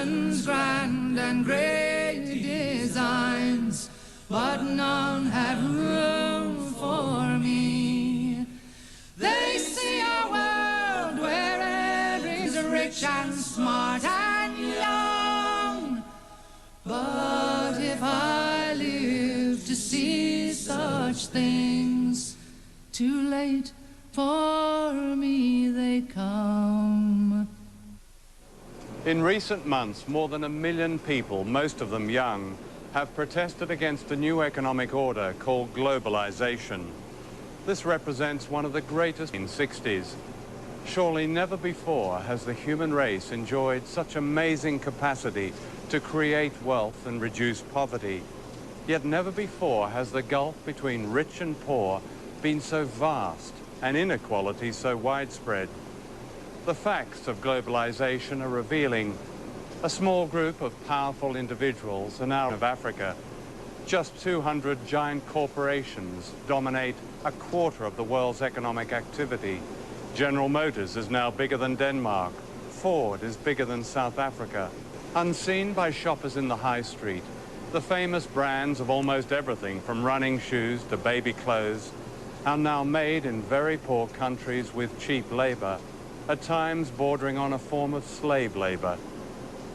London's grand and great designs, but none have room for me. They see a world where everybody's rich and smart and young, but if I live to see such things, too late for me they come. In recent months, more than 1 million people, most of them young, have protested against a new economic order called globalization. This represents one of the greatest in the 60s. Surely never before has the human race enjoyed such amazing capacity to create wealth and reduce poverty. Yet never before has the gulf between rich and poor been so vast and inequality so widespread. The facts of globalization are revealing. A small group of powerful individuals are now of Africa. Just 200 giant corporations dominate a quarter of the world's economic activity. General Motors is now bigger than Denmark. Ford is bigger than South Africa. Unseen by shoppers in the high street, the famous brands of almost everything from running shoes to baby clothes are now made in very poor countries with cheap labor, at times bordering on a form of slave labor.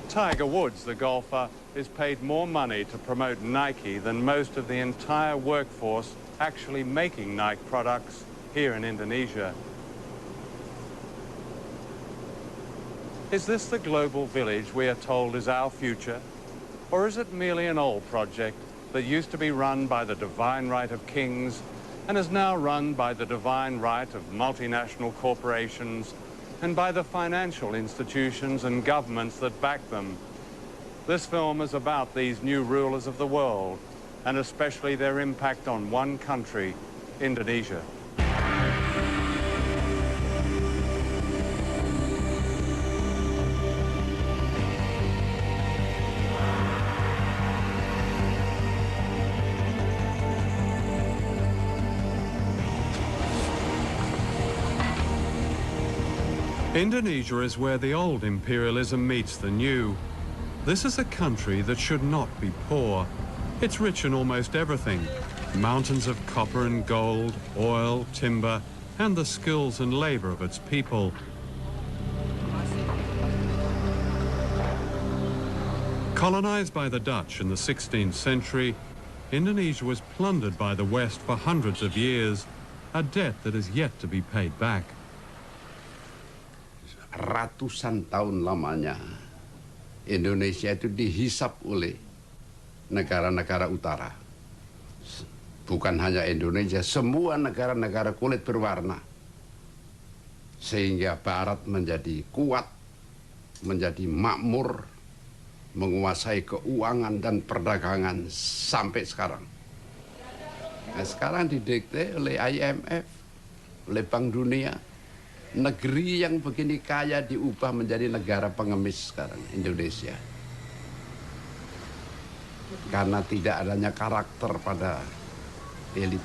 Tiger Woods, the golfer, is paid more money to promote Nike than most of the entire workforce actually making Nike products here in Indonesia. Is this the global village we are told is our future? Or is it merely an old project that used to be run by the divine right of kings and is now run by the divine right of multinational corporations and by the financial institutions and governments that back them? This film is about these new rulers of the world, and especially their impact on one country, Indonesia. Indonesia is where the old imperialism meets the new. This is a country that should not be poor. It's rich in almost everything. Mountains of copper and gold, oil, timber, and the skills and labor of its people. Colonized by the Dutch in the 16th century, Indonesia was plundered by the West for hundreds of years, a debt that is yet to be paid back. Ratusan tahun lamanya Indonesia itu dihisap oleh negara-negara utara. Bukan hanya Indonesia, semua negara-negara kulit berwarna. Sehingga Barat menjadi kuat, menjadi makmur, menguasai keuangan dan perdagangan sampai sekarang. Nah, sekarang didikte oleh IMF, oleh Bank Dunia. Negeri yang begini kaya diubah menjadi negara pengemis sekarang, Indonesia. Karena tidak adanya karakter pada elit.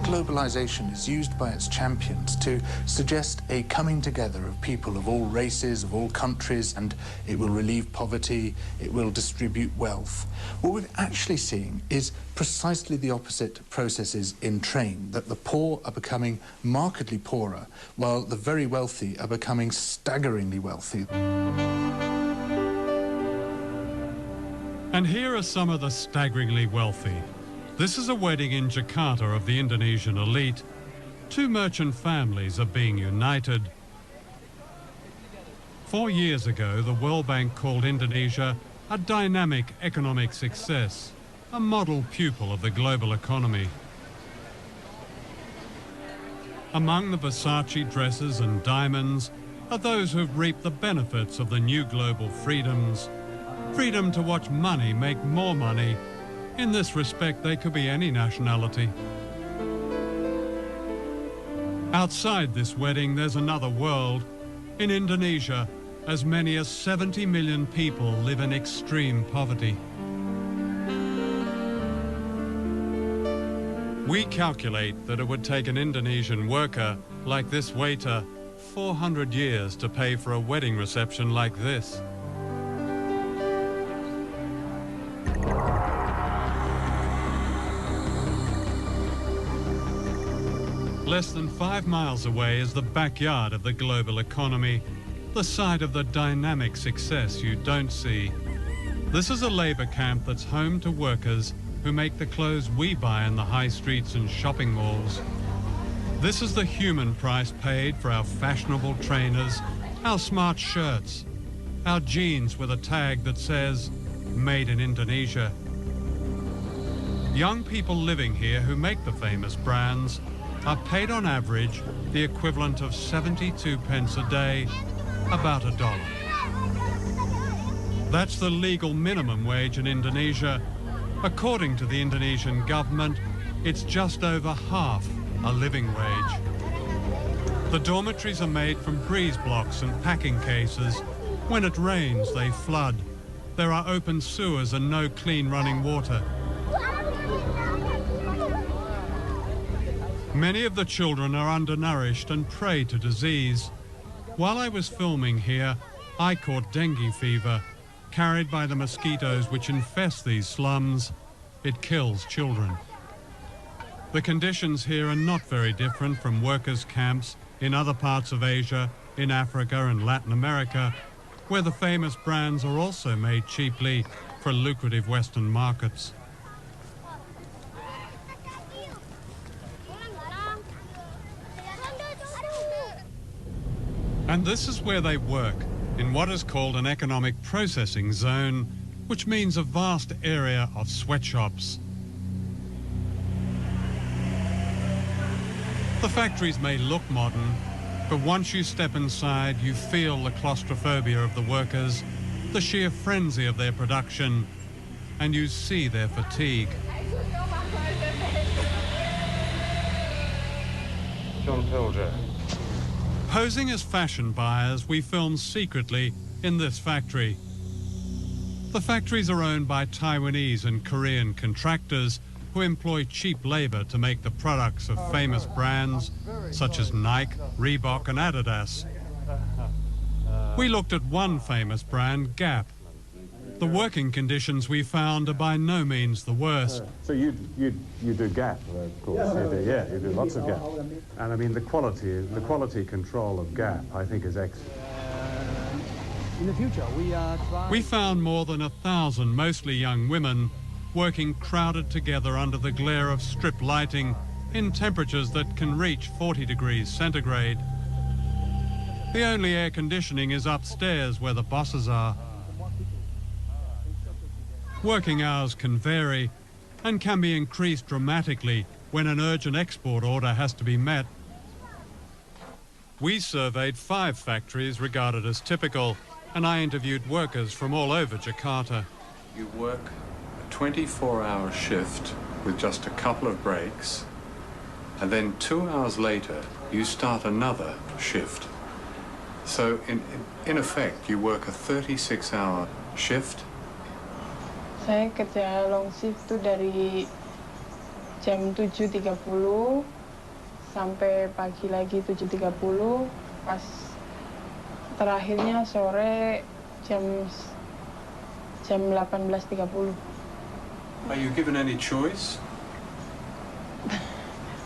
Globalization is used by its champions to suggest a coming together of people of all races, of all countries, and it will relieve poverty, it will distribute wealth. What we're actually seeing is precisely the opposite processes in train, that the poor are becoming markedly poorer, while the very wealthy are becoming staggeringly wealthy. And here are some of the staggeringly wealthy. This is a wedding in Jakarta of the Indonesian elite. Two merchant families are being united. 4 years ago, the World Bank called Indonesia a dynamic economic success, a model pupil of the global economy. Among the Versace dresses and diamonds are those who've reaped the benefits of the new global freedoms. Freedom to watch money make more money. In this respect, they could be any nationality. Outside this wedding, there's another world. In Indonesia, as many as 70 million people live in extreme poverty. We calculate that it would take an Indonesian worker like this waiter, 400 years to pay for a wedding reception like this. Less than 5 miles away is the backyard of the global economy, the site of the dynamic success you don't see. This is a labour camp that's home to workers who make the clothes we buy in the high streets and shopping malls. This is the human price paid for our fashionable trainers, our smart shirts, our jeans with a tag that says, "Made in Indonesia." Young people living here who make the famous brands are paid on average the equivalent of 72 pence a day, about $1. That's the legal minimum wage in Indonesia. According to the Indonesian government, it's just over half a living wage. The dormitories are made from breeze blocks and packing cases. When it rains, they flood. There are open sewers and no clean running water. Many of the children are undernourished and prey to disease. While I was filming here, I caught dengue fever, carried by the mosquitoes which infest these slums. It kills children. The conditions here are not very different from workers' camps in other parts of Asia, in Africa and Latin America, where the famous brands are also made cheaply for lucrative Western markets. And this is where they work, in what is called an economic processing zone, which means a vast area of sweatshops. The factories may look modern, but once you step inside, you feel the claustrophobia of the workers, the sheer frenzy of their production, and you see their fatigue. John Pilger. Posing as fashion buyers, we film secretly in this factory. The factories are owned by Taiwanese and Korean contractors who employ cheap labor to make the products of famous brands such as Nike, Reebok and Adidas. We looked at one famous brand, Gap. The working conditions we found are by no means the worst. So you do Gap, of course. You do lots of Gap. And I mean the quality control of Gap, I think, is excellent. In the future, We found more than 1,000 mostly young women working crowded together under the glare of strip lighting in temperatures that can reach 40 degrees centigrade. The only air conditioning is upstairs where the bosses are. Working hours can vary and can be increased dramatically when an urgent export order has to be met. We surveyed 5 factories regarded as typical, and I interviewed workers from all over Jakarta. You work a 24-hour shift with just a couple of breaks, and then 2 hours later you start another shift. So in effect you work a 36-hour shift. Saya kerja long shift tuh dari jam 7.30 sampai pagi lagi 7.30, pas terakhirnya sore jam 18.30. Are you given any choice?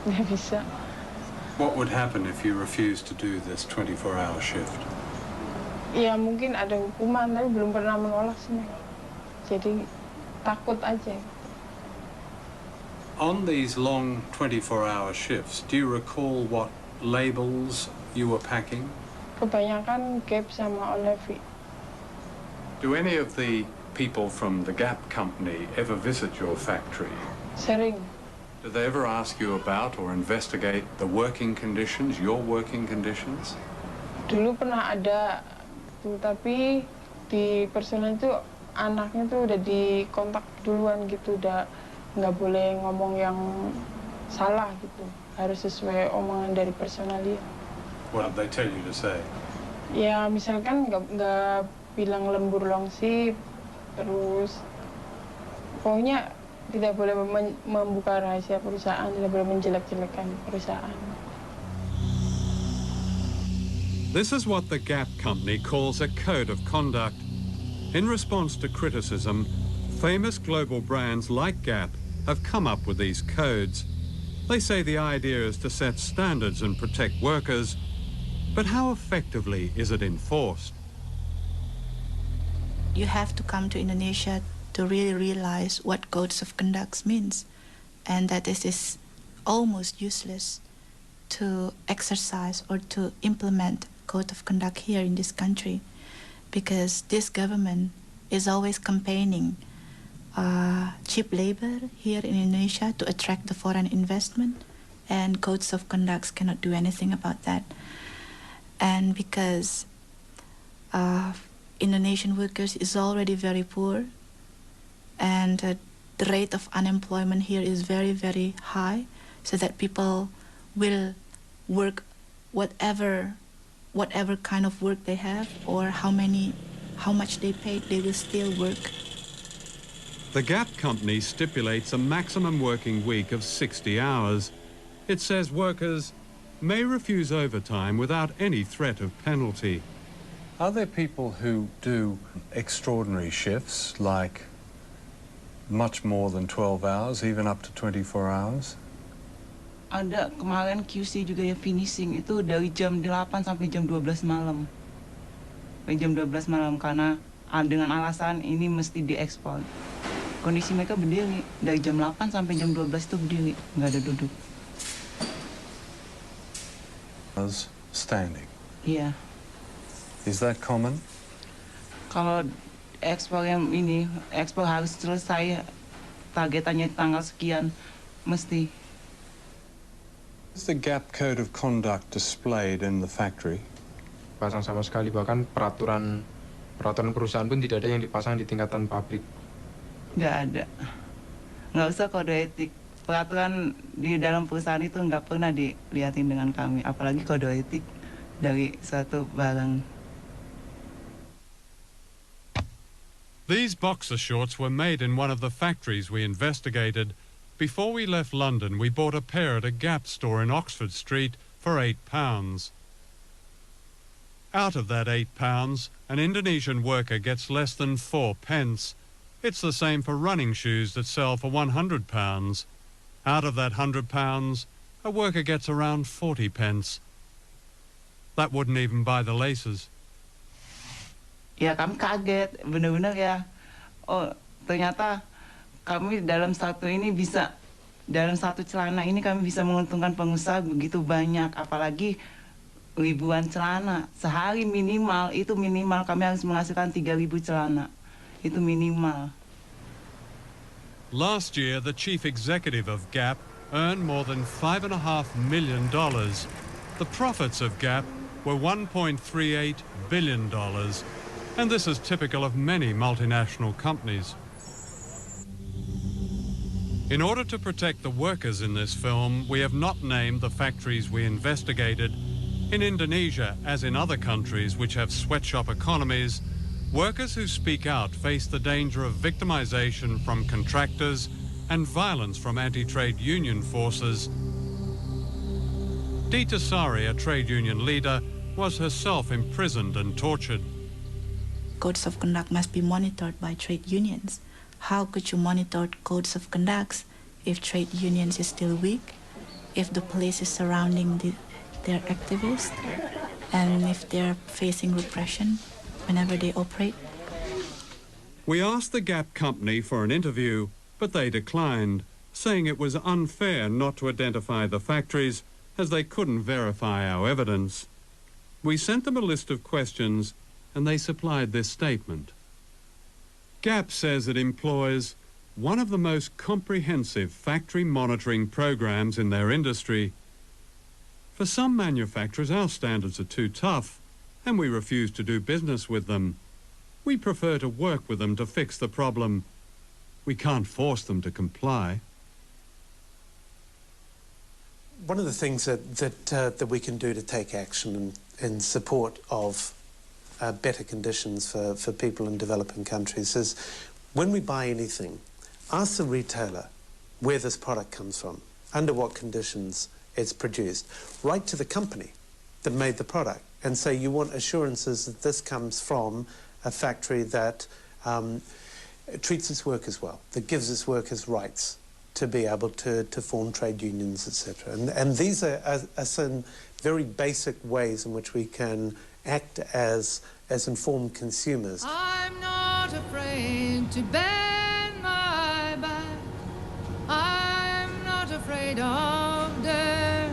Nggak bisa. What would happen if you refused to do this 24-hour shift? Ya mungkin ada hukuman, tapi belum pernah menolak sih. Jadi takut aja. On these long 24-hour shifts, do you recall what labels you were packing? Kebanyakan Gap sama Olevi. Do any of the people from the Gap company ever visit your factory? Sering. Do they ever ask you about or investigate the working conditions, your working conditions? Dulu pernah ada tuh, tapi di personal itu anaknya tuh udah dikontak duluan gitu, udah nggak boleh ngomong yang salah gitu, harus sesuai omongan dari personal dia. What did they tell you to say? Ya misalkan nggak bilang lembur longsip, terus pokoknya tidak boleh membuka rahasia perusahaan, tidak boleh menjelek-jelekan perusahaan. This is what the Gap company calls a code of conduct. In response to criticism, famous global brands like Gap have come up with these codes. They say the idea is to set standards and protect workers, but how effectively is it enforced? You have to come to Indonesia to really realize what codes of conduct means, and that it is almost useless to exercise or to implement code of conduct here in this country, because this government is always campaigning cheap labor here in Indonesia to attract the foreign investment, and codes of conduct cannot do anything about that. And because Indonesian workers is already very poor, and the rate of unemployment here is very, very high, so that people will work whatever kind of work they have, or how much they paid, they will still work. The Gap company stipulates a maximum working week of 60 hours. It says workers may refuse overtime without any threat of penalty. Are there people who do extraordinary shifts, like much more than 12 hours, even up to 24 hours? Ada kemarin QC juga ya, finishing itu dari jam 8 sampai jam 12 malam. Sampai jam 12 malam karena dengan alasan ini mesti diekspor. Kondisi mereka berdiri dari jam 8 sampai jam 12 itu berdiri, nggak ada duduk. Standing. Iya. Is that common? Kalau ekspor yang ini, ekspor harus selesai targetannya tanggal sekian, mesti. Is the Gap code of conduct displayed in the factory? Pasang sama sekali, bahkan peraturan perusahaan pun tidak ada yang dipasang di tingkatan pabrik. Nggak ada. Nggak usah kode etik. Peraturan di dalam perusahaan itu nggak pernah dilihatin dengan kami, apalagi kode etik dari suatu barang. These boxer shorts were made in one of the factories we investigated. Before we left London, we bought a pair at a Gap store in Oxford Street for £8. Out of that £8, an Indonesian worker gets less than 4 pence. It's the same for running shoes that sell for £100. Out of that £100, a worker gets around 40 pence. That wouldn't even buy the laces. Ya kami kaget, benar-benar ya. Oh, ternyata kami dalam satu celana ini kami bisa menguntungkan pengusaha begitu banyak, apalagi ribuan celana. Sehari minimal kami harus menghasilkan 3.000 celana. Itu minimal. Last year, the chief executive of Gap earned more than $5.5 million. The profits of Gap were $1.38 billion. And this is typical of many multinational companies. In order to protect the workers in this film, we have not named the factories we investigated. In Indonesia, as in other countries which have sweatshop economies, workers who speak out face the danger of victimization from contractors and violence from anti-trade union forces. Dita Sari, a trade union leader, was herself imprisoned and tortured. Codes of conduct must be monitored by trade unions. How could you monitor codes of conduct if trade unions is still weak, if the police is surrounding their activists, and if they're facing repression whenever they operate? We asked the Gap company for an interview, but they declined, saying it was unfair not to identify the factories as they couldn't verify our evidence. We sent them a list of questions, and they supplied this statement. Gap says it employs one of the most comprehensive factory monitoring programs in their industry. For some manufacturers, our standards are too tough, and we refuse to do business with them. We prefer to work with them to fix the problem. We can't force them to comply. One of the things that we can do to take action in support of better conditions for people in developing countries is, when we buy anything, ask the retailer where this product comes from, under what conditions it's produced. Write to the company that made the product And so you want assurances that this comes from a factory that treats its workers well, that gives its workers rights to be able to form trade unions, etc. And these are some very basic ways in which we can act as informed consumers. I'm not afraid to bend my back. I'm not afraid of dirt,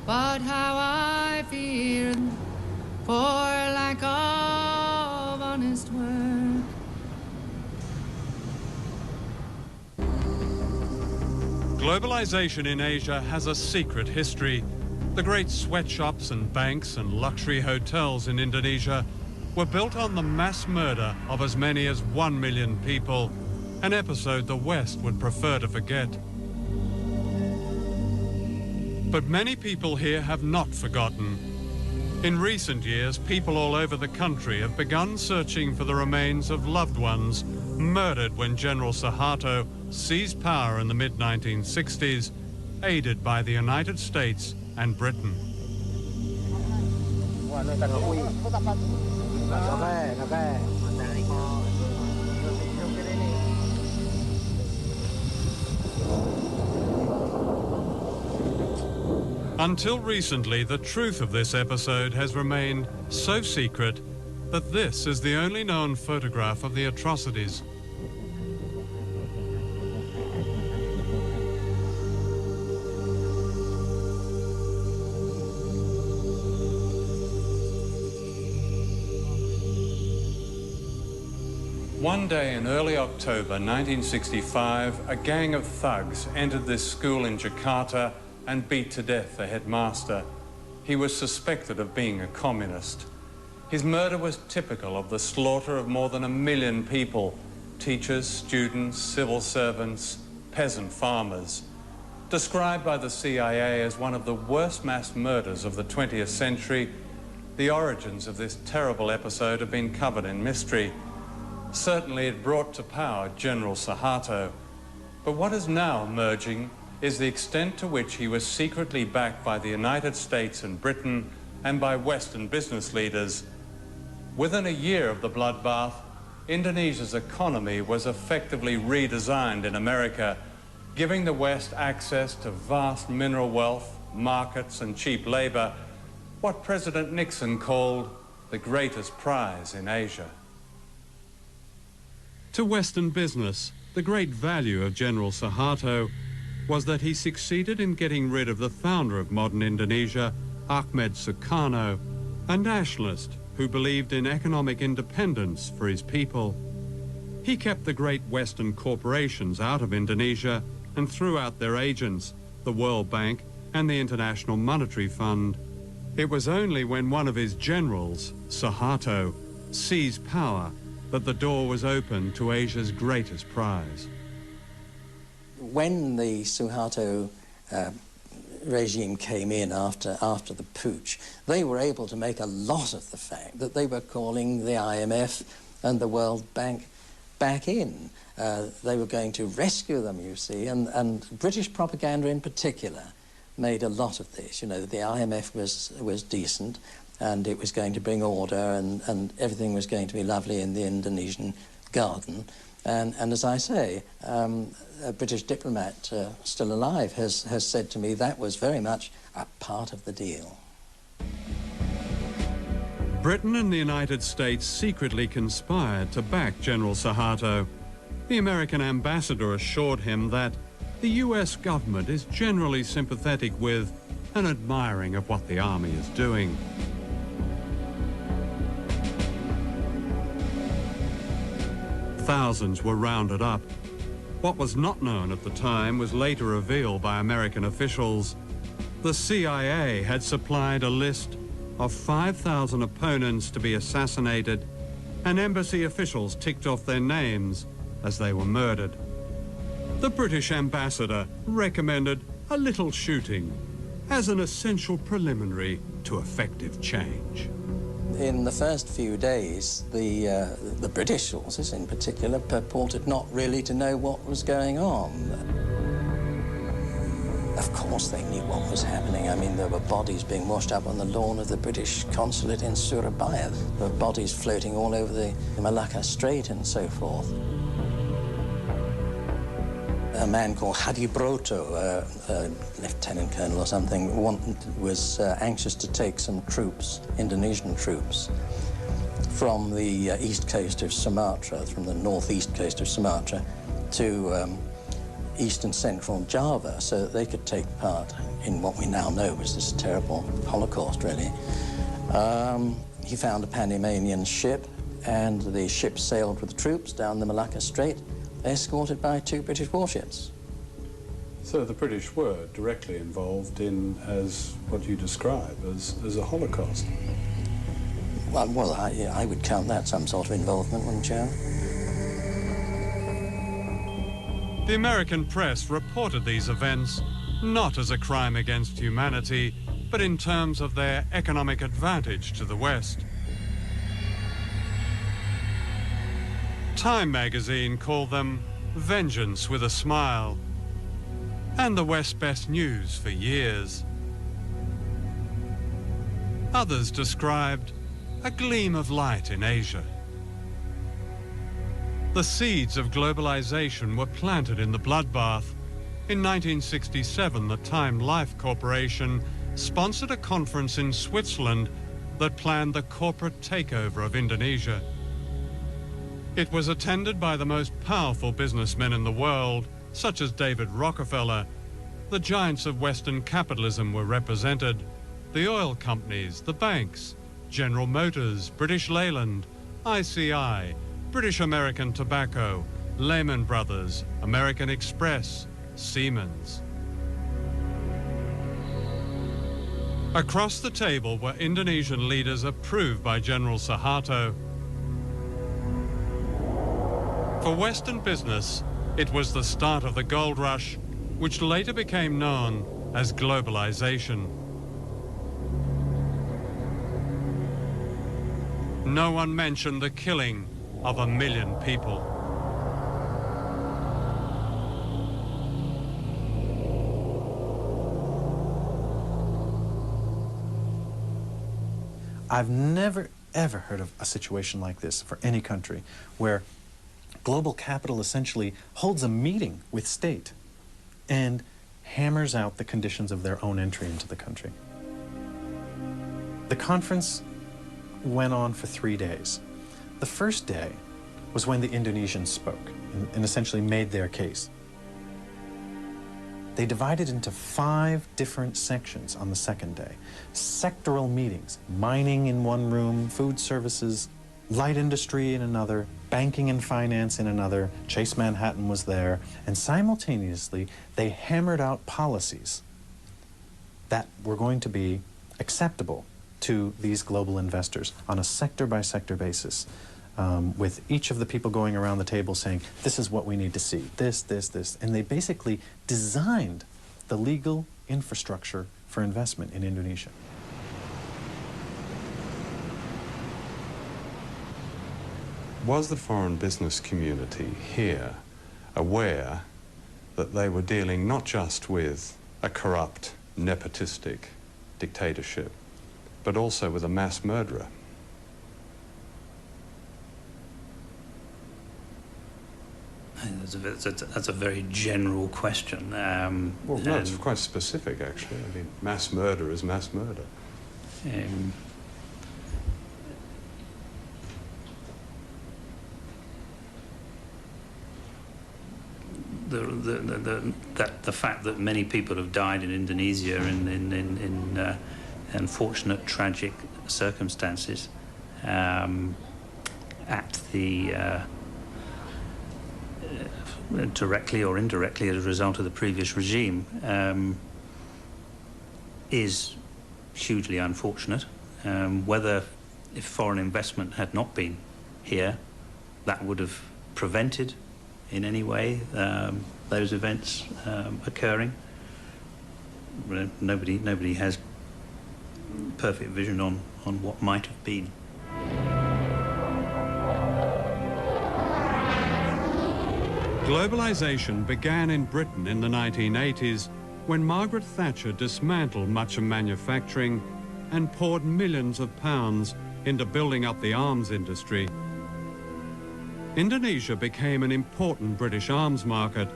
but how I fear for lack of honest work. Globalization in Asia has a secret history. The great sweatshops and banks and luxury hotels in Indonesia were built on the mass murder of as many as 1 million people, an episode the West would prefer to forget. But many people here have not forgotten. In recent years, people all over the country have begun searching for the remains of loved ones murdered when General Suharto seized power in the mid-1960s, aided by the United States and Britain. Until recently, the truth of this episode has remained so secret that this is the only known photograph of the atrocities. One day in early October 1965, a gang of thugs entered this school in Jakarta and beat to death the headmaster. He was suspected of being a communist. His murder was typical of the slaughter of more than 1 million people, teachers, students, civil servants, peasant farmers. Described by the CIA as one of the worst mass murders of the 20th century, the origins of this terrible episode have been covered in mystery. Certainly it brought to power General Suharto. But what is now emerging is the extent to which he was secretly backed by the United States and Britain and by Western business leaders. Within a year of the bloodbath, Indonesia's economy was effectively redesigned in America, giving the West access to vast mineral wealth, markets and cheap labor, what President Nixon called the greatest prize in Asia. To Western business, the great value of General Suharto was that he succeeded in getting rid of the founder of modern Indonesia, Ahmed Sukarno, a nationalist who believed in economic independence for his people. He kept the great Western corporations out of Indonesia and threw out their agents, the World Bank and the International Monetary Fund. It was only when one of his generals, Suharto, seized power that the door was open to Asia's greatest prize. When the Suharto regime came in after the putsch, they were able to make a lot of the fact that they were calling the IMF and the World Bank back in. They were going to rescue them, you see, and British propaganda in particular made a lot of this. You know, the IMF was decent, and it was going to bring order, and everything was going to be lovely in the Indonesian garden. And as I say, a British diplomat still alive has said to me that was very much a part of the deal. Britain and the United States secretly conspired to back General Suharto. The American ambassador assured him that the US government is generally sympathetic with and admiring of what the army is doing. Thousands were rounded up. What was not known at the time was later revealed by American officials. The CIA had supplied a list of 5,000 opponents to be assassinated, and embassy officials ticked off their names as they were murdered. The British ambassador recommended a little shooting as an essential preliminary to effective change. In the first few days, the British sources in particular purported not really to know what was going on. Of course they knew what was happening. I mean, there were bodies being washed up on the lawn of the British consulate in Surabaya. There were bodies floating all over the Malacca Strait and so forth. A man called Hadi Broto, a lieutenant colonel or something, was anxious to take some troops, Indonesian troops, from the east coast of Sumatra, from the northeast coast of Sumatra, to east and central Java, so that they could take part in what we now know was this terrible Holocaust, really. He found a Panamanian ship, and the ship sailed with the troops down the Malacca Strait, escorted by 2 British warships. So the British were directly involved in, as what you describe as a Holocaust? Well, I would count that some sort of involvement, wouldn't you? The American press reported these events not as a crime against humanity, but in terms of their economic advantage to the West. Time magazine called them vengeance with a smile, and the West's best news for years. Others described a gleam of light in Asia. The seeds of globalization were planted in the bloodbath. In 1967, the Time Life Corporation sponsored a conference in Switzerland that planned the corporate takeover of Indonesia. It was attended by the most powerful businessmen in the world, such as David Rockefeller. The giants of Western capitalism were represented: the oil companies, the banks, General Motors, British Leyland, ICI, British American Tobacco, Lehman Brothers, American Express, Siemens. Across the table were Indonesian leaders approved by General Suharto. For Western business, it was the start of the gold rush, which later became known as globalization. No one mentioned the killing of 1 million people. I've never, ever heard of a situation like this for any country, where global capital essentially holds a meeting with state and hammers out the conditions of their own entry into the country. The conference went on for 3 days. The first day was when the Indonesians spoke and essentially made their case. They divided into 5 different sections on the second day. Sectoral meetings, mining in one room, food services, light industry in another, banking and finance in another. Chase Manhattan was there. And simultaneously, they hammered out policies that were going to be acceptable to these global investors on a sector-by-sector basis, with each of the people going around the table saying, this is what we need to see, this, this, this. And they basically designed the legal infrastructure for investment in Indonesia. Was the foreign business community here aware that they were dealing not just with a corrupt, nepotistic dictatorship, but also with a mass murderer? That's a very general question. Well, no, it's quite specific, actually. I mean, mass murder is mass murder. The fact that many people have died in Indonesia in unfortunate, tragic circumstances at the directly or indirectly as a result of the previous regime is hugely unfortunate. Whether if foreign investment had not been here, that would have prevented in any way those events occurring. Nobody has perfect vision on what might have been. Globalization began in Britain in the 1980s when Margaret Thatcher dismantled much of manufacturing and poured millions of pounds into building up the arms industry, Indonesia became an important British arms market,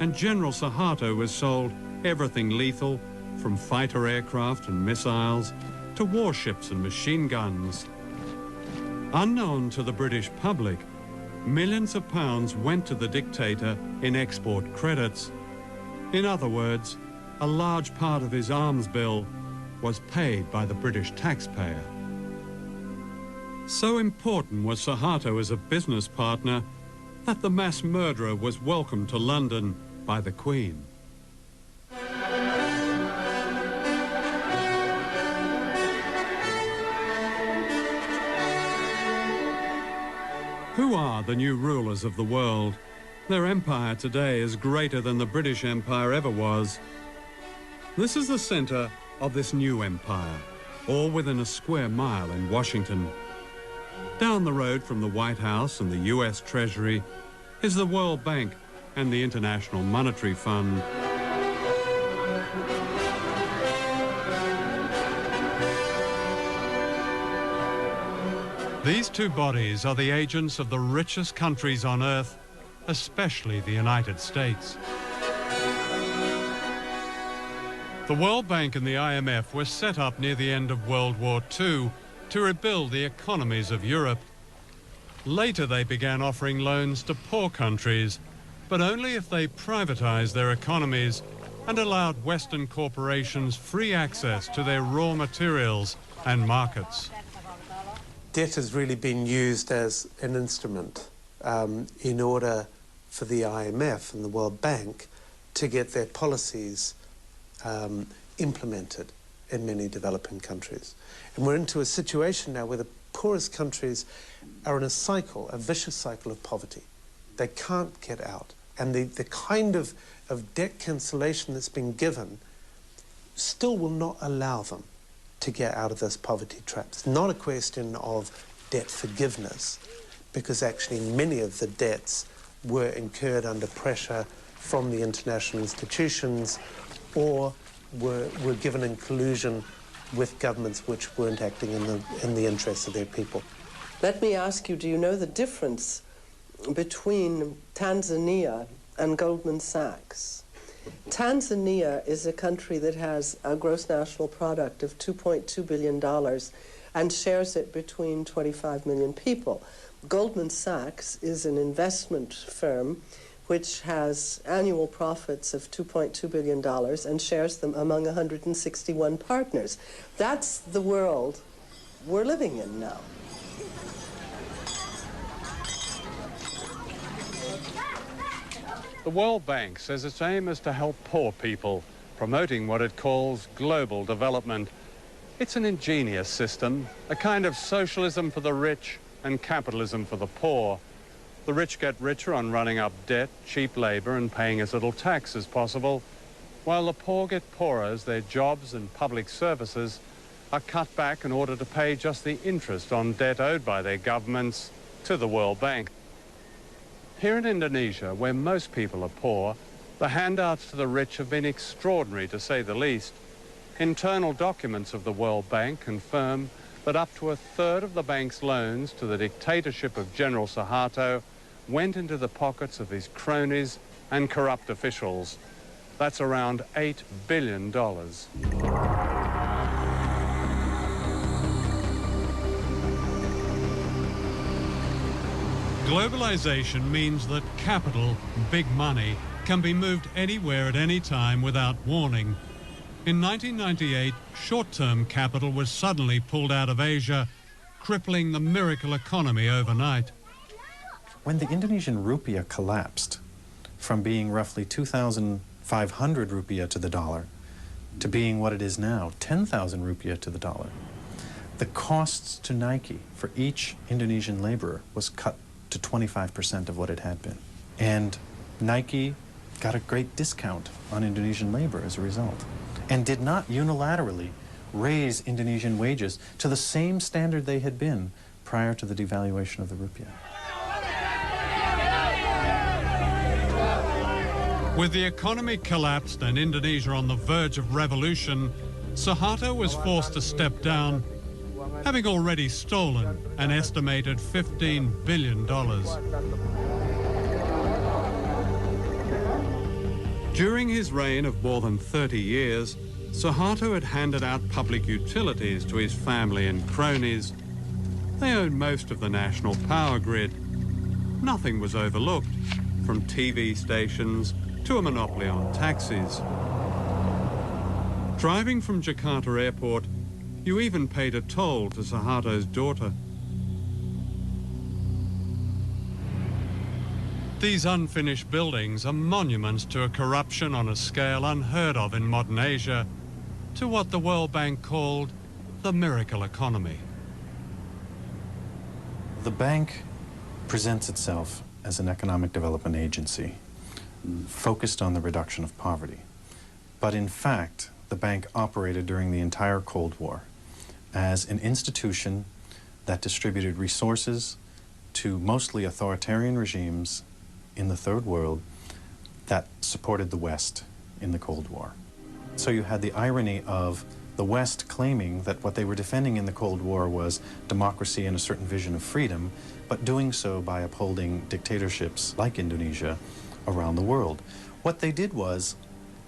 and General Suharto was sold everything lethal, from fighter aircraft and missiles to warships and machine guns. Unknown to the British public, millions of pounds went to the dictator in export credits. In other words, a large part of his arms bill was paid by the British taxpayer. So important was Suharto as a business partner that the mass murderer was welcomed to London by the Queen. Who are the new rulers of the world? Their empire today is greater than the British Empire ever was. This is the center of this new empire, all within a square mile in Washington. Down the road from the White House and the US Treasury is the World Bank and the International Monetary Fund. These two bodies are the agents of the richest countries on earth, especially the United States. The World Bank and the IMF were set up near the end of World War II to rebuild the economies of Europe. Later they began offering loans to poor countries, but only if they privatized their economies and allowed Western corporations free access to their raw materials and markets. Debt has really been used as an instrument in order for the IMF and the World Bank to get their policies implemented in many developing countries. And we're into a situation now where the poorest countries are in a cycle, a vicious cycle of poverty. They can't get out. And the kind of debt cancellation that's been given still will not allow them to get out of this poverty trap. It's not a question of debt forgiveness, because actually many of the debts were incurred under pressure from the international institutions or were given in collusion with governments which weren't acting in the interests of their people. Let me ask you, do you know the difference between Tanzania and Goldman Sachs? Tanzania is a country that has a gross national product of $2.2 billion and shares it between 25 million people. Goldman Sachs is an investment firm which has annual profits of $2.2 billion and shares them among 161 partners. That's the world we're living in now. The World Bank says its aim is to help poor people, promoting what it calls global development. It's an ingenious system, a kind of socialism for the rich and capitalism for the poor. The rich get richer on running up debt, cheap labor, and paying as little tax as possible, while the poor get poorer as their jobs and public services are cut back in order to pay just the interest on debt owed by their governments to the World Bank. Here in Indonesia, where most people are poor, the handouts to the rich have been extraordinary, to say the least. Internal documents of the World Bank confirm that up to a third of the bank's loans to the dictatorship of General Suharto went into the pockets of his cronies and corrupt officials. That's around $8 billion. Globalization means that capital, big money, can be moved anywhere at any time without warning. In 1998, short-term capital was suddenly pulled out of Asia, crippling the miracle economy overnight. When the Indonesian rupiah collapsed from being roughly 2,500 rupiah to the dollar to being what it is now, 10,000 rupiah to the dollar, the costs to Nike for each Indonesian laborer was cut to 25% of what it had been. And Nike got a great discount on Indonesian labor as a result, and did not unilaterally raise Indonesian wages to the same standard they had been prior to the devaluation of the rupiah. With the economy collapsed and Indonesia on the verge of revolution, Suharto was forced to step down, having already stolen an estimated $15 billion. During his reign of more than 30 years, Suharto had handed out public utilities to his family and cronies. They owned most of the national power grid. Nothing was overlooked, from TV stations to a monopoly on taxis. Driving from Jakarta Airport, you even paid a toll to Suharto's daughter. These unfinished buildings are monuments to a corruption on a scale unheard of in modern Asia, to what the World Bank called the miracle economy. The bank presents itself as an economic development agency focused on the reduction of poverty. But in fact, the bank operated during the entire Cold War as an institution that distributed resources to mostly authoritarian regimes in the Third World that supported the West in the Cold War. So you had the irony of the West claiming that what they were defending in the Cold War was democracy and a certain vision of freedom, but doing so by upholding dictatorships like Indonesia around the world. What they did was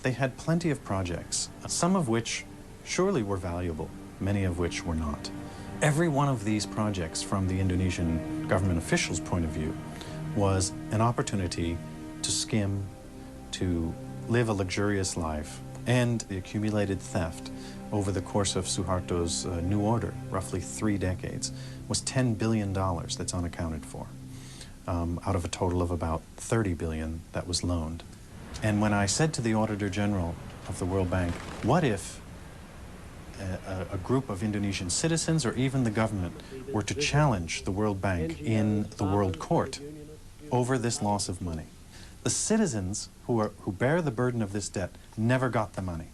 they had plenty of projects, some of which surely were valuable, many of which were not. Every one of these projects, from the Indonesian government officials' point of view, was an opportunity to skim, to live a luxurious life, and the accumulated theft over the course of Suharto's new order, roughly 3 decades, was $10 billion that's unaccounted for, out of a total of about $30 billion that was loaned. And when I said to the Auditor General of the World Bank, what if a group of Indonesian citizens or even the government were to challenge the World Bank in the World Court over this loss of money? The citizens who bear the burden of this debt never got the money.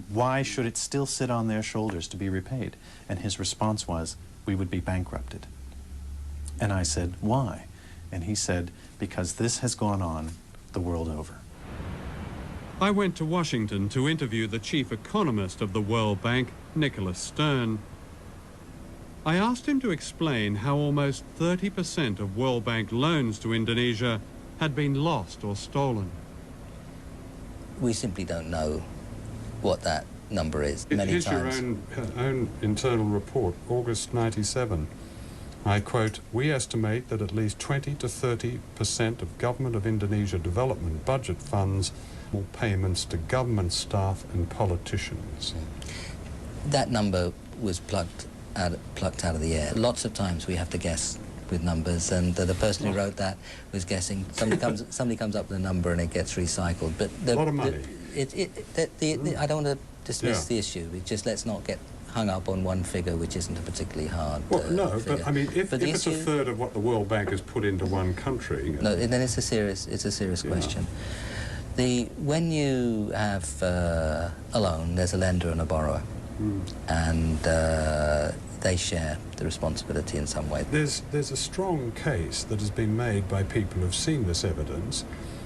Why should it still sit on their shoulders to be repaid? And his response was, we would be bankrupted. And I said, why? And he said, because this has gone on the world over. I went to Washington to interview the chief economist of the World Bank, Nicholas Stern. I asked him to explain how almost 30% of World Bank loans to Indonesia had been lost or stolen. We simply don't know what that number is. Here's your own internal report, August 97. I quote, we estimate that at least 20 to 30% of Government of Indonesia development budget funds will payments to government staff and politicians. That number was plucked out of the air. Lots of times we have to guess with numbers, and the person who wrote that was guessing. Somebody comes up with a number and it gets recycled. But a lot of money. I don't want to dismiss the issue. Just let's not get hung up on one figure, which isn't a particularly hard no, figure. but I mean, if it's a third of what the World Bank has put into one country... No, then it's a serious question. When you have a loan, there's a lender and a borrower, and they share the responsibility in some way. There's a strong case that has been made by people who've seen this evidence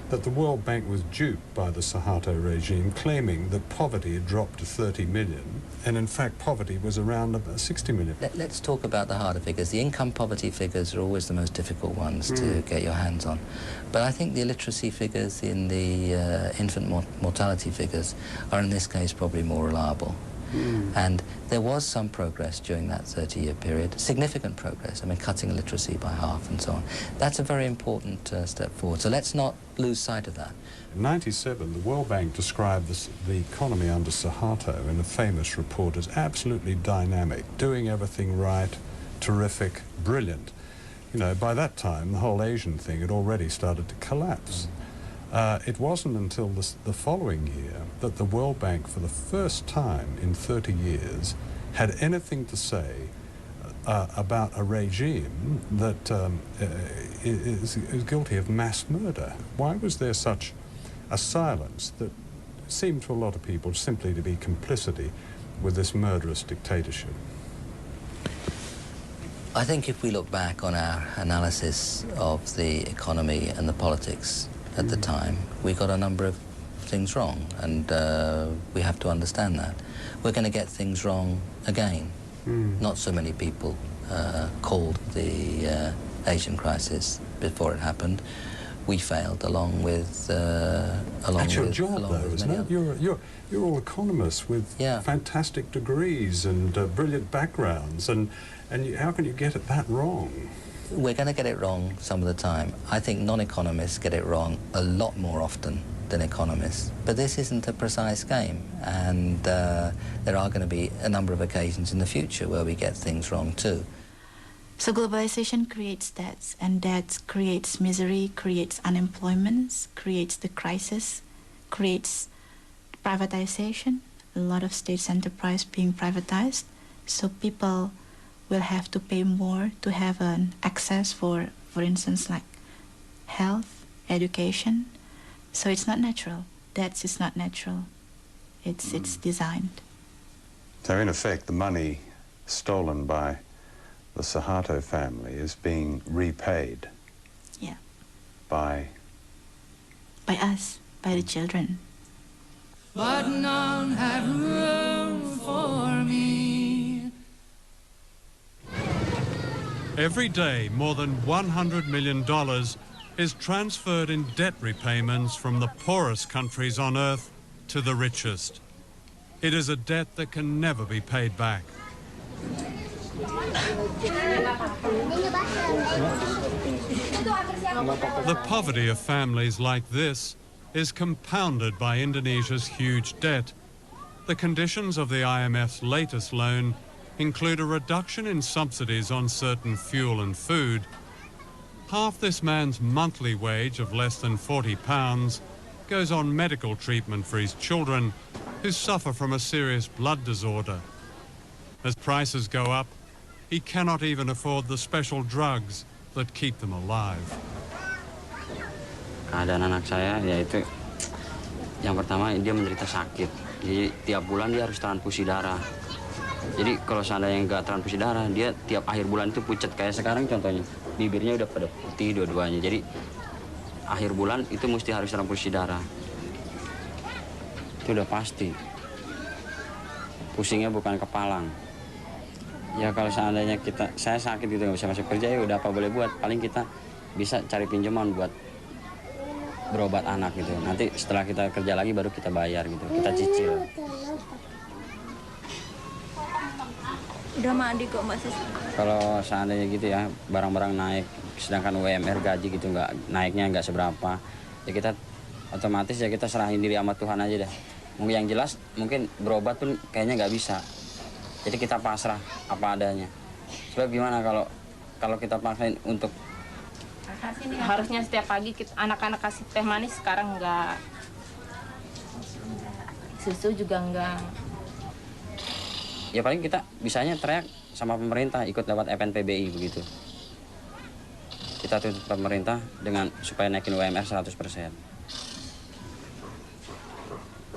that the World Bank was duped by the Suharto regime, claiming that poverty had dropped to 30 million, and in fact poverty was around about 60 million. Let's talk about the harder figures. The income poverty figures are always the most difficult ones to get your hands on. But I think the illiteracy figures in the infant mortality figures are in this case probably more reliable. And there was some progress during that 30-year period, significant progress, I mean, cutting illiteracy by half and so on. That's a very important step forward, so let's not lose sight of that. In 1997, the World Bank described the economy under Suharto in a famous report as absolutely dynamic, doing everything right, terrific, brilliant. You know, by that time, the whole Asian thing had already started to collapse. It wasn't until the following year that the World Bank, for the first time in 30 years, had anything to say about a regime that is guilty of mass murder. Why was there such a silence that seemed to a lot of people simply to be complicity with this murderous dictatorship? I think if we look back on our analysis of the economy and the politics at the time, we got a number of things wrong, and we have to understand that. We're going to get things wrong again. Not so many people called the Asian crisis before it happened. We failed along with That's your job, though, isn't it? You're all economists with fantastic degrees and brilliant backgrounds, and how can you get that wrong? We're going to get it wrong some of the time. I think non-economists get it wrong a lot more often than economists. But this isn't a precise game, and there are going to be a number of occasions in the future where we get things wrong too. So globalization creates debts, and debts creates misery, creates unemployment, creates the crisis, creates privatization, a lot of states' enterprise being privatized. So people will have to pay more to have an access for instance, like health, education. So it's not natural. Debts is not natural. It's designed. So in effect, the money stolen by the Suharto family is being repaid. Yeah. By us, by the children. But none have room for me. Every day, more than $100 million is transferred in debt repayments from the poorest countries on earth to the richest. It is a debt that can never be paid back. The poverty of families like this is compounded by Indonesia's huge debt. The conditions of the IMF's latest loan include a reduction in subsidies on certain fuel and food. Half this man's monthly wage of less than £40 goes on medical treatment for his children, who suffer from a serious blood disorder. As prices go up, he cannot even afford the special drugs that keep them alive. Keadaan anak saya yaitu yang pertama dia menderita sakit. Jadi tiap bulan dia harus transfusi darah. Jadi kalau seandainya nggak transfusi darah, dia tiap akhir bulan itu pucat. Kayak sekarang contohnya, bibirnya udah pada putih dua-duanya. Jadi akhir bulan itu mesti harus transfusi darah. Itu udah pasti. Pusingnya bukan kepalang. Ya kalau seandainya saya sakit gitu nggak bisa masuk kerja, ya udah apa boleh buat. Paling kita bisa cari pinjaman buat berobat anak gitu. Nanti setelah kita kerja lagi baru kita bayar gitu. Kita cicil. Udah mandi kok Mbak Sis. Kalau seandainya gitu ya, barang-barang naik, sedangkan UMR gaji gitu naiknya nggak seberapa, ya kita otomatis ya kita serahin diri sama Tuhan aja deh. Mungkin yang jelas mungkin berobat pun kayaknya nggak bisa. Jadi kita pasrah apa adanya. Sebab gimana kalau kita paksain untuk harusnya setiap pagi anak-anak kasih teh manis, sekarang enggak. Susu juga enggak. Ya paling kita bisanya teriak sama pemerintah, ikut lewat FNPBI begitu. Kita tuntut pemerintah dengan supaya naikin UMR 100%.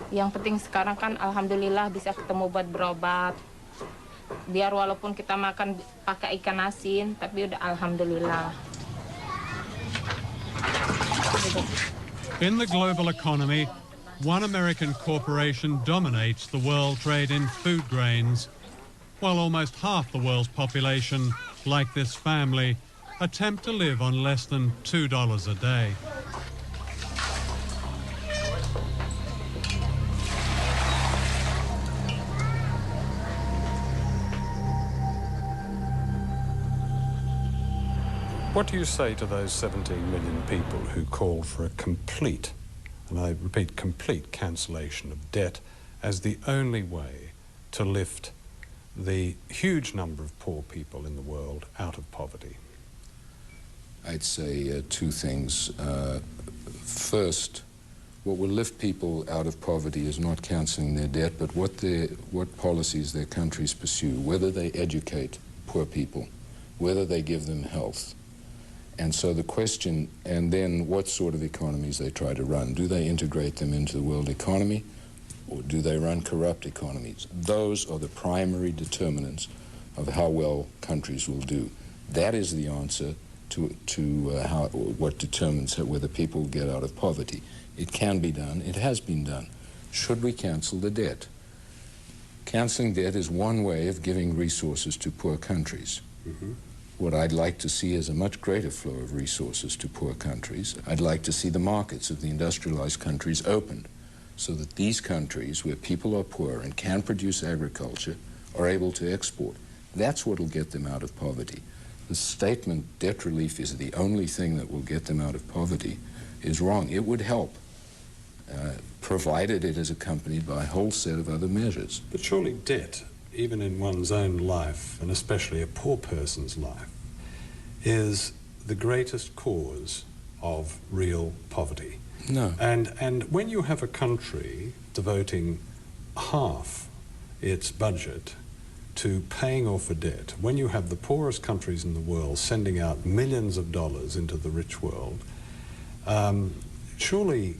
Yang penting sekarang kan alhamdulillah bisa ketemu buat berobat. Biar walaupun kita makan pakai ikan asin, tapi udah alhamdulillah. In the global economy, one American corporation dominates the world trade in food grains, while almost half the world's population, like this family, attempt to live on less than $2 a day. What do you say to those 17 million people who call for a complete, and I repeat, complete cancellation of debt as the only way to lift the huge number of poor people in the world out of poverty? I'd say two things. First, what will lift people out of poverty is not cancelling their debt, but what policies their countries pursue, whether they educate poor people, whether they give them health. And so the question, and then what sort of economies they try to run. Do they integrate them into the world economy, or do they run corrupt economies? Those are the primary determinants of how well countries will do. That is the answer what determines whether people get out of poverty. It can be done. It has been done. Should we cancel the debt? Canceling debt is one way of giving resources to poor countries. Mm-hmm. What I'd like to see is a much greater flow of resources to poor countries. I'd like to see the markets of the industrialized countries opened so that these countries, where people are poor and can produce agriculture, are able to export. That's what will get them out of poverty. The statement, debt relief is the only thing that will get them out of poverty, is wrong. It would help, provided it is accompanied by a whole set of other measures. But surely debt, even in one's own life, and especially a poor person's life, is the greatest cause of real poverty. No. And when you have a country devoting half its budget to paying off a debt, when you have the poorest countries in the world sending out millions of dollars into the rich world, surely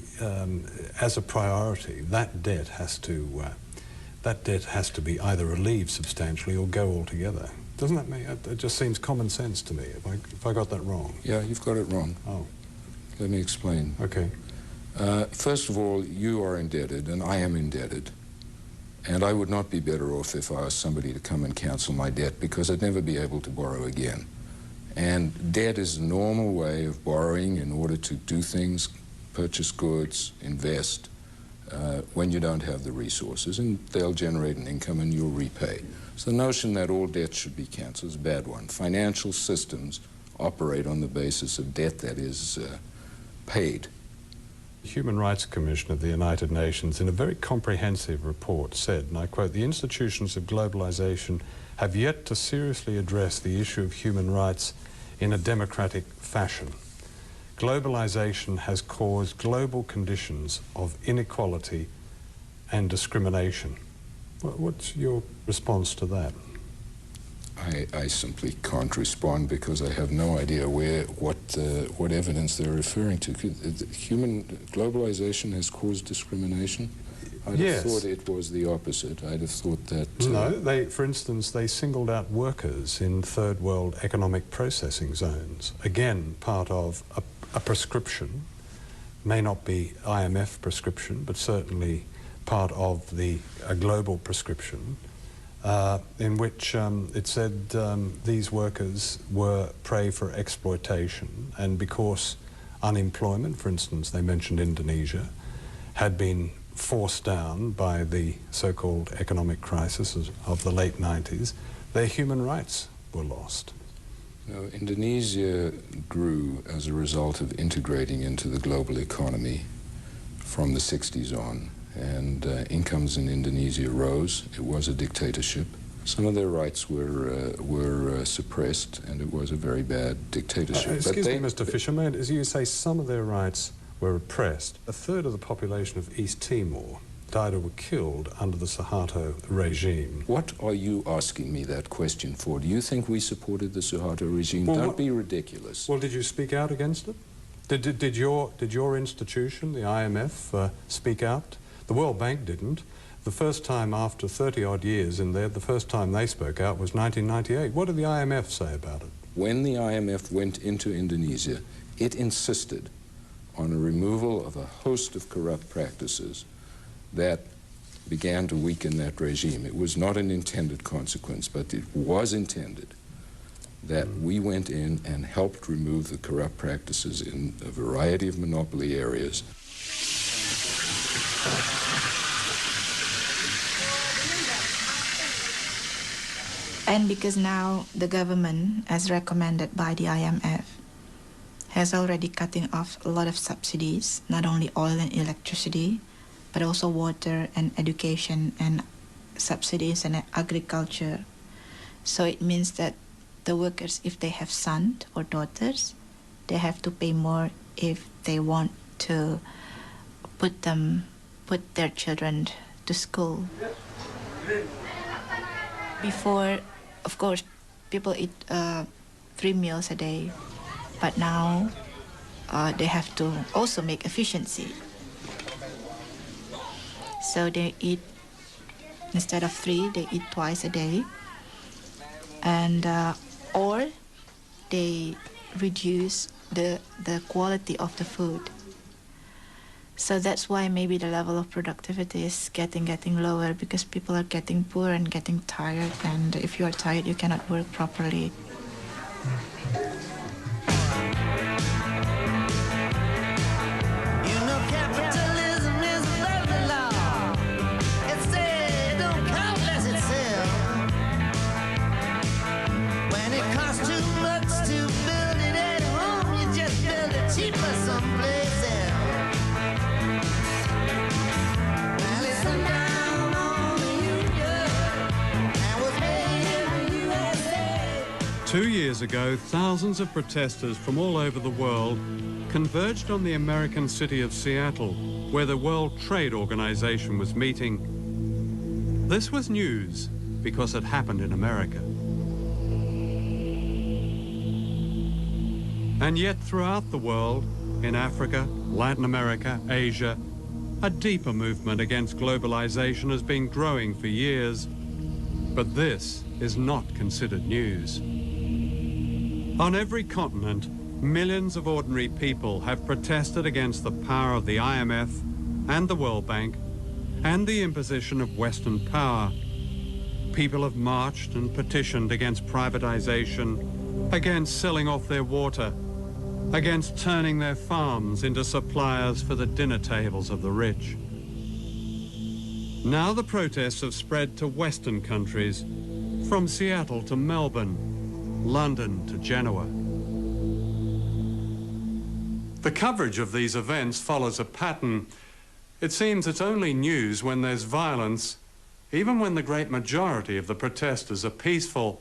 as a priority, that debt has to be either relieved substantially or go altogether. Doesn't that make it just seems common sense to me? If I got that wrong? Yeah, you've got it wrong. Oh, let me explain. Okay. First of all, you are indebted, and I am indebted. And I would not be better off if I asked somebody to come and cancel my debt, because I'd never be able to borrow again. And debt is a normal way of borrowing in order to do things, purchase goods, invest, when you don't have the resources, and they'll generate an income and you'll repay. So the notion that all debt should be canceled is a bad one. Financial systems operate on the basis of debt that is paid. The Human Rights Commission of the United Nations, in a very comprehensive report, said, and I quote, "The institutions of globalization have yet to seriously address the issue of human rights in a democratic fashion. Globalization has caused global conditions of inequality and discrimination." What's your response to that? I simply can't respond because I have no idea what evidence they're referring to. Human globalization has caused discrimination? I'd have thought it was the opposite. I'd have thought that... No, for instance, they singled out workers in third world economic processing zones. Again, part of a prescription, may not be IMF prescription, but certainly part of a global prescription, in which it said these workers were prey for exploitation, and because unemployment, for instance, they mentioned Indonesia, had been forced down by the so-called economic crisis of the late 90s, their human rights were lost. No, Indonesia grew as a result of integrating into the global economy from the 60s on, and incomes in Indonesia rose. It was a dictatorship. Some of their rights were suppressed, and it was a very bad dictatorship. Excuse me, Mr. Fisher, as you say, some of their rights were repressed. A third of the population of East Timor died or were killed under the Suharto regime. What are you asking me that question for? Do you think we supported the Suharto regime? Well, don't be ridiculous. Well, did you speak out against it? Did your institution, the IMF, speak out? The World Bank didn't. The first time after 30-odd years in there, the first time they spoke out was 1998. What did the IMF say about it? When the IMF went into Indonesia, it insisted on a removal of a host of corrupt practices that began to weaken that regime. It was not an intended consequence, but it was intended that we went in and helped remove the corrupt practices in a variety of monopoly areas. And because now the government, as recommended by the IMF, has already cutting off a lot of subsidies, not only oil and electricity, but also water and education and subsidies and agriculture. So it means that the workers, if they have sons or daughters, they have to pay more if they want to put their children to school. Before, of course, people eat 3 meals a day, but now they have to also make efficiency. So they eat, instead of 3, they eat twice a day. And or they reduce the quality of the food. So that's why maybe the level of productivity is getting lower, because people are getting poor and getting tired, and if you are tired, you cannot work properly. Two years ago, thousands of protesters from all over the world converged on the American city of Seattle, where the World Trade Organization was meeting. This was news because it happened in America. And yet throughout the world, in Africa, Latin America, Asia, a deeper movement against globalization has been growing for years. But this is not considered news. On every continent, millions of ordinary people have protested against the power of the IMF and the World Bank and the imposition of Western power. People have marched and petitioned against privatization, against selling off their water, against turning their farms into suppliers for the dinner tables of the rich. Now the protests have spread to Western countries, from Seattle to Melbourne, London to Genoa. The coverage of these events follows a pattern. It seems it's only news when there's violence, even when the great majority of the protesters are peaceful.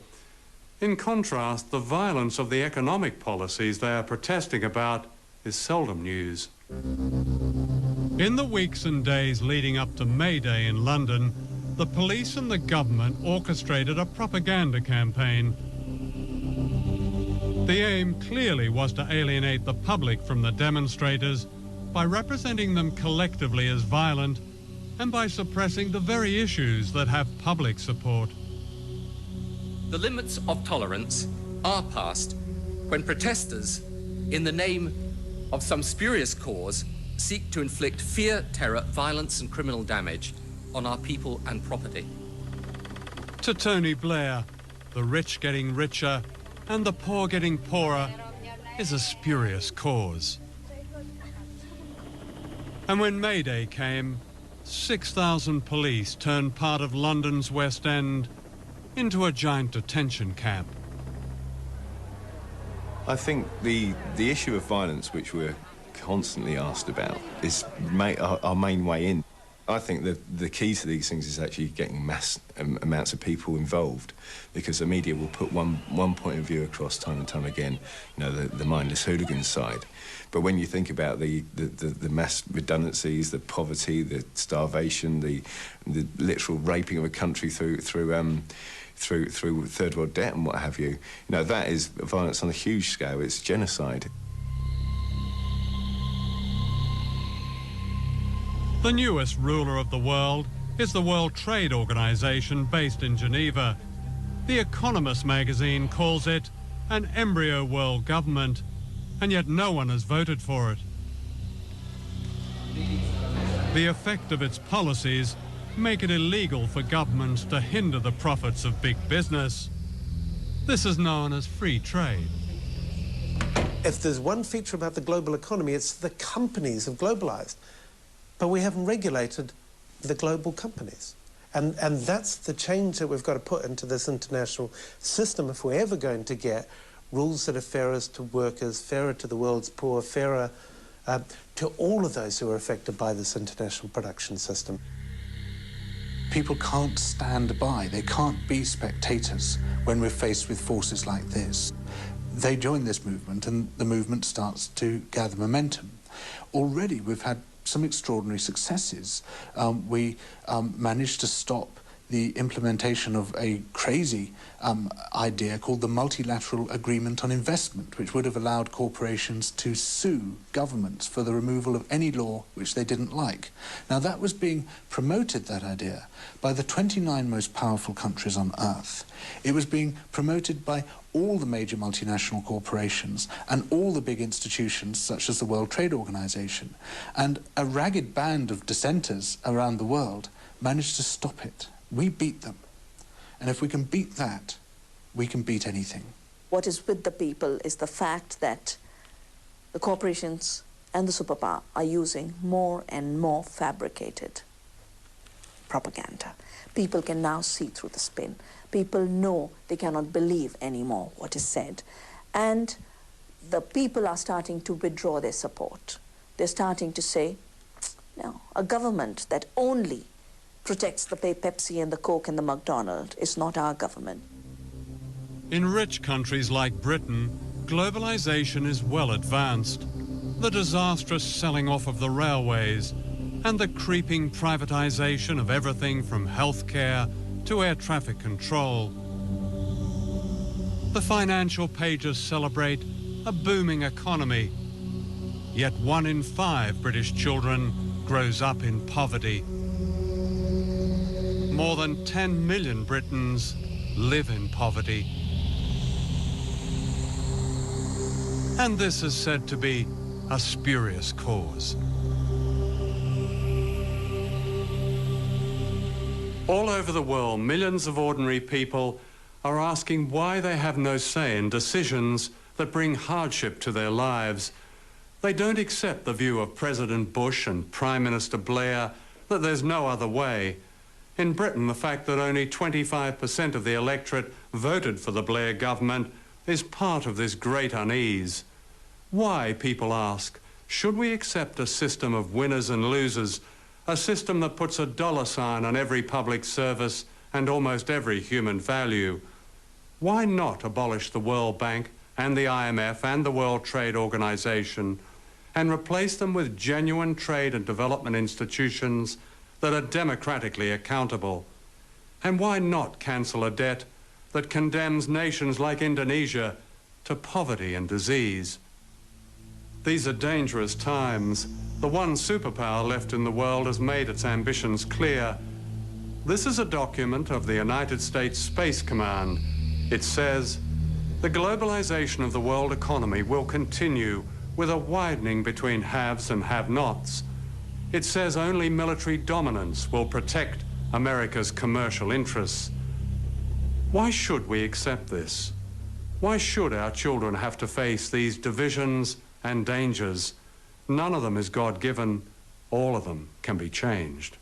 In contrast, the violence of the economic policies they are protesting about is seldom news. In the weeks and days leading up to May Day in London, the police and the government orchestrated a propaganda campaign. The aim clearly was to alienate the public from the demonstrators by representing them collectively as violent and by suppressing the very issues that have public support. The limits of tolerance are passed when protesters, in the name of some spurious cause, seek to inflict fear, terror, violence and criminal damage on our people and property. To Tony Blair, the rich getting richer and the poor getting poorer is a spurious cause. And when May Day came, 6,000 police turned part of London's West End into a giant detention camp. I think the issue of violence, which we're constantly asked about, is our main way in. I think that the key to these things is actually getting mass amounts of people involved, because the media will put one point of view across time and time again, you know, the mindless hooligan side. But when you think about the mass redundancies, the poverty, the starvation, the literal raping of a country through third world debt and what have you, you know, that is violence on a huge scale. It's genocide. The newest ruler of the world is the World Trade Organization based in Geneva. The Economist magazine calls it an embryo world government, and yet no one has voted for it. The effect of its policies make it illegal for governments to hinder the profits of big business. This is known as free trade. If there's one feature about the global economy, it's the companies have globalized. But we haven't regulated the global companies. And that's the change that we've got to put into this international system if we're ever going to get rules that are fairer to workers, fairer to the world's poor, fairer to all of those who are affected by this international production system. People can't stand by, they can't be spectators when we're faced with forces like this. They join this movement and the movement starts to gather momentum. Already we've had some extraordinary successes. We managed to stop the implementation of a crazy idea called the Multilateral Agreement on Investment, which would have allowed corporations to sue governments for the removal of any law which they didn't like. Now, that was being promoted, that idea, by the 29 most powerful countries on Earth. It was being promoted by all the major multinational corporations and all the big institutions such as the World Trade Organization. And a ragged band of dissenters around the world managed to stop it. We beat them. And if we can beat that, we can beat anything. What is with the people is the fact that the corporations and the superpower are using more and more fabricated propaganda. People can now see through the spin. People know they cannot believe anymore what is said. And the people are starting to withdraw their support. They're starting to say, no, a government that only protects the Pepsi and the Coke and the McDonald's is not our government. In rich countries like Britain, globalization is well advanced. The disastrous selling off of the railways and the creeping privatization of everything from healthcare to air traffic control. The financial pages celebrate a booming economy, yet 1 in 5 British children grows up in poverty. More than 10 million Britons live in poverty. And this is said to be a spurious cause. All over the world, millions of ordinary people are asking why they have no say in decisions that bring hardship to their lives. They don't accept the view of President Bush and Prime Minister Blair that there's no other way. In Britain, the fact that only 25% of the electorate voted for the Blair government is part of this great unease. Why, people ask, should we accept a system of winners and losers, a system that puts a dollar sign on every public service and almost every human value? Why not abolish the World Bank and the IMF and the World Trade Organization and replace them with genuine trade and development institutions that are democratically accountable? And why not cancel a debt that condemns nations like Indonesia to poverty and disease? These are dangerous times. The one superpower left in the world has made its ambitions clear. This is a document of the United States Space Command. It says, the globalization of the world economy will continue with a widening between haves and have-nots. It says only military dominance will protect America's commercial interests. Why should we accept this? Why should our children have to face these divisions and dangers? None of them is God-given. All of them can be changed.